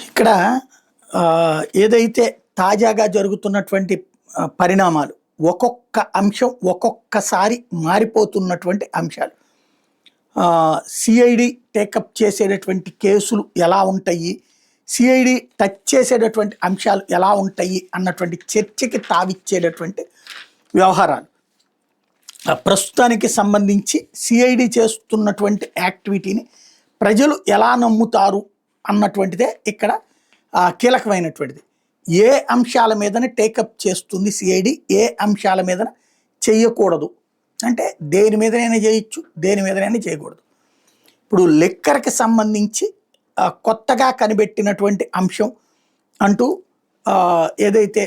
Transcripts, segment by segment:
ఇక్కడ ఏదైతే తాజాగా జరుగుతున్నటువంటి పరిణామాలు, ఒక్కొక్క అంశం ఒక్కొక్కసారి మారిపోతున్నటువంటి అంశాలు. సిఐడి టేకప్ చేసేటటువంటి కేసులు ఎలా ఉంటాయి, సిఐడి టచ్ చేసేటటువంటి అంశాలు ఎలా ఉంటాయి అన్నటువంటి చర్చకి తావిచ్చేటటువంటి వ్యవహారాలు. ప్రస్తుతానికి సంబంధించి సిఐడి చేస్తున్నటువంటి యాక్టివిటీని ప్రజలు ఎలా నమ్ముతారు అన్నటువంటిదే ఇక్కడ కీలకమైనటువంటిది. ఏ అంశాల మీదన టేకప్ చేస్తుంది సిఐడి, ఏ అంశాల మీదన చేయకూడదు అంటే దేని మీదనైనా చేయొచ్చు, దేని మీదనైనా చేయకూడదు. ఇప్పుడు లిక్కర్కి సంబంధించి కొత్తగా కనిపెట్టినటువంటి అంశం అంటూ ఏదైతే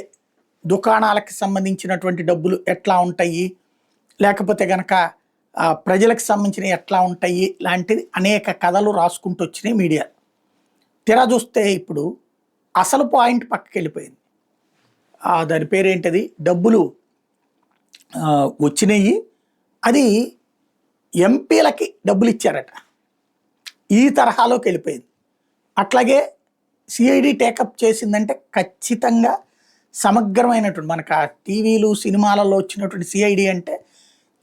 దుకాణాలకు సంబంధించినటువంటి డబ్బులు ఎట్లా ఉంటాయి, లేకపోతే కనుక ప్రజలకు సంబంధించిన ఎట్లా ఉంటాయి లాంటిది అనేక కథలు రాసుకుంటూ వచ్చినాయి మీడియా. తెర చూస్తే ఇప్పుడు అసలు పాయింట్ పక్కకి వెళ్ళిపోయింది. దాని పేరేంటది, డబ్బులు వచ్చినాయి, అది ఎంపీలకి డబ్బులు ఇచ్చారట, ఈ తరహాలోకి వెళ్ళిపోయింది. అట్లాగే సిఐడి టేకప్ చేసిందంటే ఖచ్చితంగా సమగ్రమైనటువంటి, మనకు ఆ టీవీలు సినిమాలలో వచ్చినటువంటి సిఐడి అంటే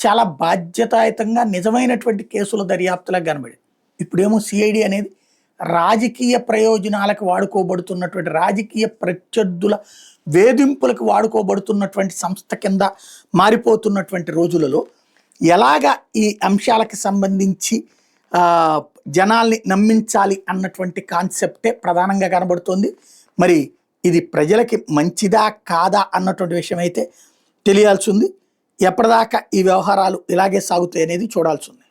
చాలా బాధ్యతాయుతంగా నిజమైనటువంటి కేసుల దర్యాప్తులా కనబడింది. ఇప్పుడేమో సిఐడి అనేది రాజకీయ ప్రయోజనాలకు వాడుకోబడుతున్నటువంటి, రాజకీయ ప్రత్యర్థుల వేధింపులకు వాడుకోబడుతున్నటువంటి సంస్థ కింద మారిపోతున్నటువంటి రోజులలో ఎలాగా ఈ అంశాలకు సంబంధించి జనాల్ని నమ్మించాలి అన్నటువంటి కాన్సెప్టే ప్రధానంగా కనబడుతోంది. మరి ఇది ప్రజలకి మంచిదా కాదా అన్నటువంటి విషయం అయితే తెలియాల్సి ఉంది. ఎప్పటిదాకా ఈ వ్యవహారాలు ఇలాగే సాగుతాయి అనేది చూడాల్సి ఉంది.